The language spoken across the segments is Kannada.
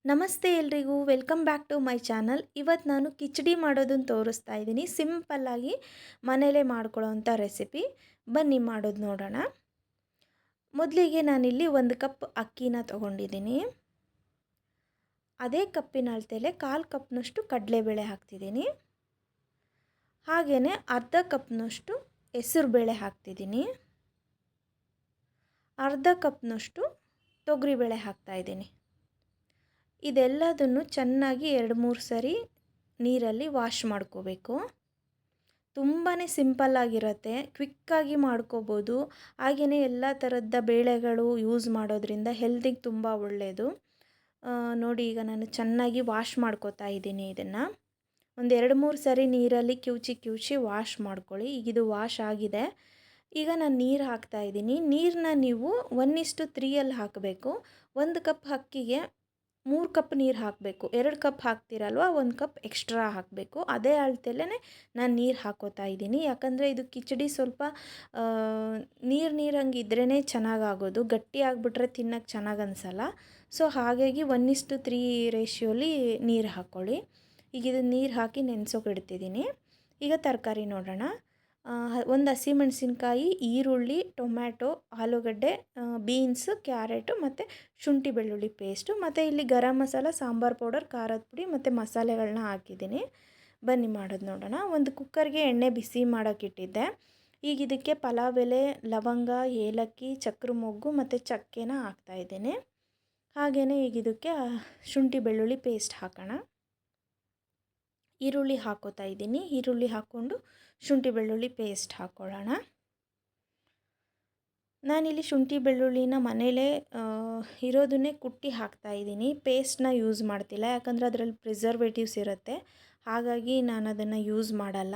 ನಮಸ್ತೆ ಎಲ್ರಿಗೂ welcome back to my channel. ಇವತ್ತು ನಾನು ಕಿಚಡಿ ಮಾಡೋದನ್ನು ತೋರಿಸ್ತಾ ಇದ್ದೀನಿ. ಸಿಂಪಲ್ಲಾಗಿ ಮನೇಲೇ ಮಾಡ್ಕೊಳ್ಳೋವಂಥ ರೆಸಿಪಿ. ಬನ್ನಿ ಮಾಡೋದು ನೋಡೋಣ. ಮೊದಲಿಗೆ ನಾನಿಲ್ಲಿ 1 ಕಪ್ ಅಕ್ಕಿನ ತೊಗೊಂಡಿದ್ದೀನಿ. ಅದೇ ಕಪ್ಪಿನ ಅಳತೆಯಲ್ಲಿ 1/4 ಕಪ್ನಷ್ಟು ಕಡಲೆಬೇಳೆ ಹಾಕ್ತಿದ್ದೀನಿ. ಹಾಗೆಯೇ ಅರ್ಧ ಕಪ್ನಷ್ಟು ಹೆಸರುಬೇಳೆ ಹಾಕ್ತಿದ್ದೀನಿ. ಅರ್ಧ ಕಪ್ನಷ್ಟು ತೊಗರಿಬೇಳೆ ಹಾಕ್ತಾಯಿದ್ದೀನಿ. ಇದೆಲ್ಲದನ್ನು ಚೆನ್ನಾಗಿ 2-3 ಸರಿ ನೀರಲ್ಲಿ ವಾಶ್ ಮಾಡ್ಕೋಬೇಕು. ತುಂಬಾ ಸಿಂಪಲ್ಲಾಗಿರುತ್ತೆ, ಕ್ವಿಕ್ಕಾಗಿ ಮಾಡ್ಕೋಬೋದು. ಹಾಗೆಯೇ ಎಲ್ಲ ಥರದ ಬೇಳೆಗಳು ಯೂಸ್ ಮಾಡೋದ್ರಿಂದ ಹೆಲ್ತಿಗೆ ತುಂಬ ಒಳ್ಳೆಯದು. ನೋಡಿ, ಈಗ ನಾನು ಚೆನ್ನಾಗಿ ವಾಶ್ ಮಾಡ್ಕೋತಾ ಇದ್ದೀನಿ. ಇದನ್ನು ಒಂದು 2-3 ಸರಿ ನೀರಲ್ಲಿ ಕಿವುಚಿ ವಾಶ್ ಮಾಡ್ಕೊಳ್ಳಿ. ಈಗ ಇದು ವಾಶ್ ಆಗಿದೆ. ಈಗ ನಾನು ನೀರು ಹಾಕ್ತಾಯಿದ್ದೀನಿ. ನೀರನ್ನ ನೀವು 1:3 ಹಾಕಬೇಕು. 1 ಕಪ್ ಅಕ್ಕಿಗೆ 3 ಕಪ್ ನೀರು ಹಾಕಬೇಕು. 2 ಕಪ್ ಹಾಕ್ತಿರಲ್ವ, 1 ಕಪ್ ಎಕ್ಸ್ಟ್ರಾ ಹಾಕಬೇಕು. ಅದೇ ಅಳತೆಯಲ್ಲೇ ನಾನು ನೀರು ಹಾಕೋತಾ ಇದ್ದೀನಿ. ಯಾಕಂದರೆ ಇದು ಕಿಚಡಿ ಸ್ವಲ್ಪ ನೀರಂಗೆ ಇದ್ರೇ ಚೆನ್ನಾಗಾಗೋದು. ಗಟ್ಟಿ ಆಗಿಬಿಟ್ರೆ ತಿನ್ನೋಕ್ಕೆ ಚೆನ್ನಾಗಿ ಅನಿಸಲ್ಲ. ಸೊ ಹಾಗಾಗಿ 1:3 ರೇಷಿಯೋಲಿ ನೀರು ಹಾಕ್ಕೊಳ್ಳಿ. ಈಗ ಇದನ್ನು ನೀರು ಹಾಕಿ ನೆನೆಸೋಕೆ ಇಡ್ತಿದ್ದೀನಿ. ಈಗ ತರಕಾರಿ ನೋಡೋಣ. ಒಂದು ಹಸಿಮೆಣಸಿನ್ಕಾಯಿ, ಈರುಳ್ಳಿ, ಟೊಮ್ಯಾಟೊ, ಆಲೂಗಡ್ಡೆ, ಬೀನ್ಸ್, ಕ್ಯಾರೆಟು ಮತ್ತು ಶುಂಠಿ ಬೆಳ್ಳುಳ್ಳಿ ಪೇಸ್ಟು, ಮತ್ತು ಇಲ್ಲಿ ಗರಂ ಮಸಾಲ, ಸಾಂಬಾರು ಪೌಡರ್, ಖಾರದ ಪುಡಿ ಮತ್ತು ಮಸಾಲೆಗಳನ್ನ ಹಾಕಿದ್ದೀನಿ. ಬನ್ನಿ ಮಾಡೋದು ನೋಡೋಣ. ಒಂದು ಕುಕ್ಕರ್ಗೆ ಎಣ್ಣೆ ಬಿಸಿ ಮಾಡೋಕ್ಕಿಟ್ಟಿದ್ದೆ. ಈಗ ಇದಕ್ಕೆ ಪಲಾವ್ ಎಲೆ, ಲವಂಗ, ಏಲಕ್ಕಿ, ಚಕ್ರ ಮೊಗ್ಗು ಮತ್ತು ಚಕ್ಕೆನ ಹಾಕ್ತಾಯಿದ್ದೀನಿ. ಹಾಗೆಯೇ ಈಗ ಇದಕ್ಕೆ ಶುಂಠಿ ಬೆಳ್ಳುಳ್ಳಿ ಪೇಸ್ಟ್ ಹಾಕೋಣ. ಈರುಳ್ಳಿ ಹಾಕೋತಾ ಇದ್ದೀನಿ. ಈರುಳ್ಳಿ ಹಾಕ್ಕೊಂಡು ಶುಂಠಿ ಬೆಳ್ಳುಳ್ಳಿ ಪೇಸ್ಟ್ ಹಾಕ್ಕೊಳ್ಳೋಣ. ನಾನಿಲ್ಲಿ ಶುಂಠಿ ಬೆಳ್ಳುಳ್ಳಿನ ಮನೇಲೇ ಇರೋದನ್ನೇ ಕುಟ್ಟಿ ಹಾಕ್ತಾಯಿದ್ದೀನಿ. ಪೇಸ್ಟ್ನ ಯೂಸ್ ಮಾಡ್ತಿಲ್ಲ, ಯಾಕಂದರೆ ಅದರಲ್ಲಿ ಪ್ರಿಸರ್ವೇಟಿವ್ಸ್ ಇರುತ್ತೆ. ಹಾಗಾಗಿ ನಾನು ಅದನ್ನು ಯೂಸ್ ಮಾಡಲ್ಲ.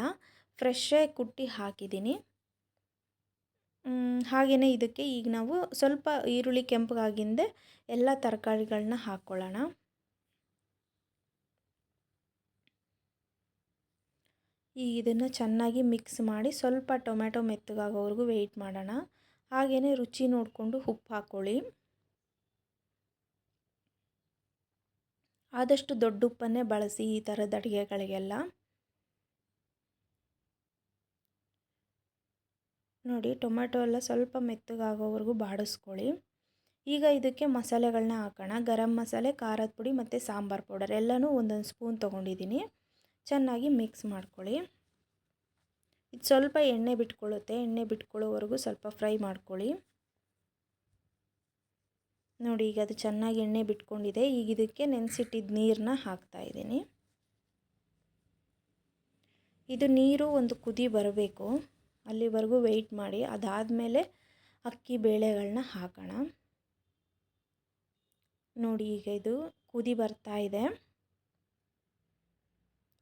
ಫ್ರೆಶ್ಶೇ ಕುಟ್ಟಿ ಹಾಕಿದ್ದೀನಿ. ಹಾಗೆಯೇ ಇದಕ್ಕೆ ಈಗ ನಾವು ಸ್ವಲ್ಪ ಈರುಳ್ಳಿ ಕೆಂಪಗಾಗಿಂದೆ ಎಲ್ಲ ತರಕಾರಿಗಳನ್ನ ಹಾಕ್ಕೊಳ್ಳೋಣ. ಈಗ ಇದನ್ನು ಚೆನ್ನಾಗಿ ಮಿಕ್ಸ್ ಮಾಡಿ ಸ್ವಲ್ಪ ಟೊಮೆಟೊ ಮೆತ್ತಗಾಗೋವರೆಗೂ ವೆಯ್ಟ್ ಮಾಡೋಣ. ಹಾಗೆಯೇ ರುಚಿ ನೋಡಿಕೊಂಡು ಉಪ್ಪು ಹಾಕ್ಕೊಳ್ಳಿ. ಆದಷ್ಟು ದೊಡ್ಡ ಉಪ್ಪನ್ನೇ ಬಳಸಿ ಈ ಥರದ ಅಡುಗೆಗಳಿಗೆಲ್ಲ. ನೋಡಿ, ಟೊಮೆಟೊ ಎಲ್ಲ ಸ್ವಲ್ಪ ಮೆತ್ತಗಾಗೋವರೆಗೂ ಬಾಡಿಸ್ಕೊಳ್ಳಿ. ಈಗ ಇದಕ್ಕೆ ಮಸಾಲೆಗಳನ್ನ ಹಾಕೋಣ. ಗರಂ ಮಸಾಲೆ, ಖಾರದ ಪುಡಿ ಮತ್ತು ಸಾಂಬಾರು ಪೌಡರ್ ಎಲ್ಲನೂ 1 ಸ್ಪೂನ್ ತೊಗೊಂಡಿದ್ದೀನಿ. ಚೆನ್ನಾಗಿ ಮಿಕ್ಸ್ ಮಾಡ್ಕೊಳ್ಳಿ. ಇದು ಸ್ವಲ್ಪ ಎಣ್ಣೆ ಬಿಟ್ಕೊಳ್ಳುತ್ತೆ. ಎಣ್ಣೆ ಬಿಟ್ಕೊಳ್ಳೋವರೆಗೂ ಸ್ವಲ್ಪ ಫ್ರೈ ಮಾಡ್ಕೊಳ್ಳಿ. ನೋಡಿ, ಈಗ ಅದು ಚೆನ್ನಾಗಿ ಎಣ್ಣೆ ಬಿಟ್ಕೊಂಡಿದೆ. ಈಗ ಇದಕ್ಕೆ ನೆನೆಸಿಟ್ಟಿದ್ದ ನೀರನ್ನ ಹಾಕ್ತಾಯಿದ್ದೀನಿ. ಇದು ನೀರು ಒಂದು ಕುದಿ ಬರಬೇಕು, ಅಲ್ಲಿವರೆಗೂ ವೆಯ್ಟ್ ಮಾಡಿ. ಅದಾದಮೇಲೆ ಅಕ್ಕಿ ಬೇಳೆಗಳನ್ನ ಹಾಕೋಣ. ನೋಡಿ, ಈಗ ಇದು ಕುದಿ ಬರ್ತಾ ಇದೆ.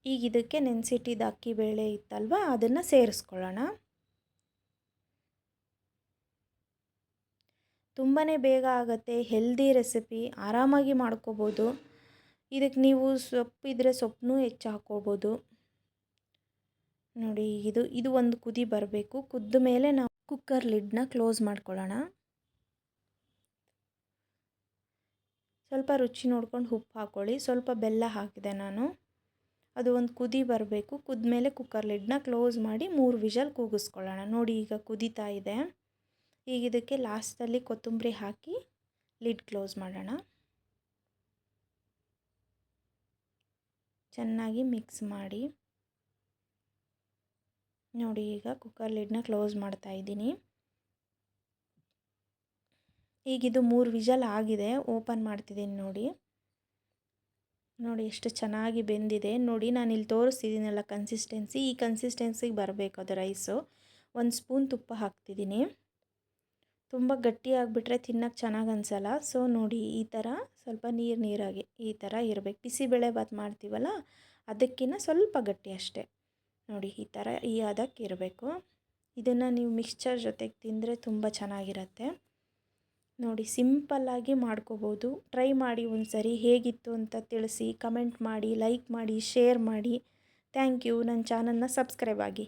ಈಗ ಇದಕ್ಕೆ ನೆನೆಸಿಟ್ಟಿದ್ದ ಅಕ್ಕಿ ಬೇಳೆ ಇತ್ತಲ್ವ, ಅದನ್ನು ಸೇರಿಸ್ಕೊಳ್ಳೋಣ. ತುಂಬಾ ಬೇಗ ಆಗುತ್ತೆ, ಹೆಲ್ದಿ ರೆಸಿಪಿ, ಆರಾಮಾಗಿ ಮಾಡ್ಕೋಬೋದು. ಇದಕ್ಕೆ ನೀವು ಸೊಪ್ಪಿದ್ರೆ ಸೊಪ್ಪನ್ನೂ ಹೆಚ್ಚು ಹಾಕ್ಕೋಬೋದು. ನೋಡಿ, ಇದು ಒಂದು ಕುದಿ ಬರಬೇಕು. ಕುದ್ದ ಮೇಲೆ ನಾವು ಕುಕ್ಕರ್ ಲಿಡ್ನ ಕ್ಲೋಸ್ ಮಾಡ್ಕೊಳ್ಳೋಣ. ಸ್ವಲ್ಪ ರುಚಿ ನೋಡ್ಕೊಂಡು ಉಪ್ಪು ಹಾಕ್ಕೊಳ್ಳಿ. ಸ್ವಲ್ಪ ಬೆಲ್ಲ ಹಾಕಿದೆ ನಾನು. ಅದು ಒಂದು ಕುದಿ ಬರಬೇಕು. ಕುದ್ಮೇಲೆ ಕುಕ್ಕರ್ ಲಿಡ್ನ ಕ್ಲೋಸ್ ಮಾಡಿ 3 ವಿಷಲ್ ಕೂಗಿಸ್ಕೊಳ್ಳೋಣ. ನೋಡಿ, ಈಗ ಕುದೀತಾ ಇದೆ. ಈಗ ಇದಕ್ಕೆ ಲಾಸ್ಟಲ್ಲಿ ಕೊತ್ತಂಬರಿ ಹಾಕಿ ಲಿಡ್ ಕ್ಲೋಸ್ ಮಾಡೋಣ. ಚೆನ್ನಾಗಿ ಮಿಕ್ಸ್ ಮಾಡಿ. ನೋಡಿ, ಈಗ ಕುಕ್ಕರ್ ಲಿಡ್ನ ಕ್ಲೋಸ್ ಮಾಡ್ತಾ ಇದ್ದೀನಿ. ಈಗಿದು 3 ವಿಷಲ್ ಆಗಿದೆ. ಓಪನ್ ಮಾಡ್ತಿದ್ದೀನಿ. ನೋಡಿ ಎಷ್ಟು ಚೆನ್ನಾಗಿ ಬೆಂದಿದೆ. ನೋಡಿ, ನಾನು ಇಲ್ಲಿ ತೋರಿಸ್ತಿದ್ದೀನಲ್ಲ ಕನ್ಸಿಸ್ಟೆನ್ಸಿ, ಈ ಕನ್ಸಿಸ್ಟೆನ್ಸಿಗೆ ಬರಬೇಕು ಅದು ರೈಸು. 1 ಸ್ಪೂನ್ ತುಪ್ಪ ಹಾಕ್ತಿದ್ದೀನಿ. ತುಂಬ ಗಟ್ಟಿಯಾಗಿಬಿಟ್ರೆ ತಿನ್ನೋಕ್ಕೆ ಚೆನ್ನಾಗಿ ಅನಿಸಲ್ಲ. ಸೊ ನೋಡಿ, ಈ ಥರ ಸ್ವಲ್ಪ ನೀರಾಗಿ ಈ ಥರ ಇರಬೇಕು. ಬಿಸಿಬೇಳೆಭಾತ್ ಮಾಡ್ತೀವಲ್ಲ, ಅದಕ್ಕಿಂತ ಸ್ವಲ್ಪ ಗಟ್ಟಿ ಅಷ್ಟೇ. ನೋಡಿ, ಈ ಥರ ಅದಕ್ಕೆ ಇರಬೇಕು. ಇದನ್ನು ನೀವು ಮಿಕ್ಸ್ಚರ್ ಜೊತೆಗೆ ತಿಂದರೆ ತುಂಬ ಚೆನ್ನಾಗಿರುತ್ತೆ. ನೋಡಿ, ಸಿಂಪಲ್ಲಾಗಿ ಮಾಡ್ಕೋಬೋದು. ಟ್ರೈ ಮಾಡಿ ಒಂದು ಸರಿ. ಹೇಗಿತ್ತು ಅಂತ ತಿಳಿಸಿ, ಕಮೆಂಟ್ ಮಾಡಿ, ಲೈಕ್ ಮಾಡಿ, ಶೇರ್ ಮಾಡಿ. Thank you. ನನ್ನ ಚಾನಲ್ನ ಸಬ್ಸ್ಕ್ರೈಬ್ ಆಗಿ.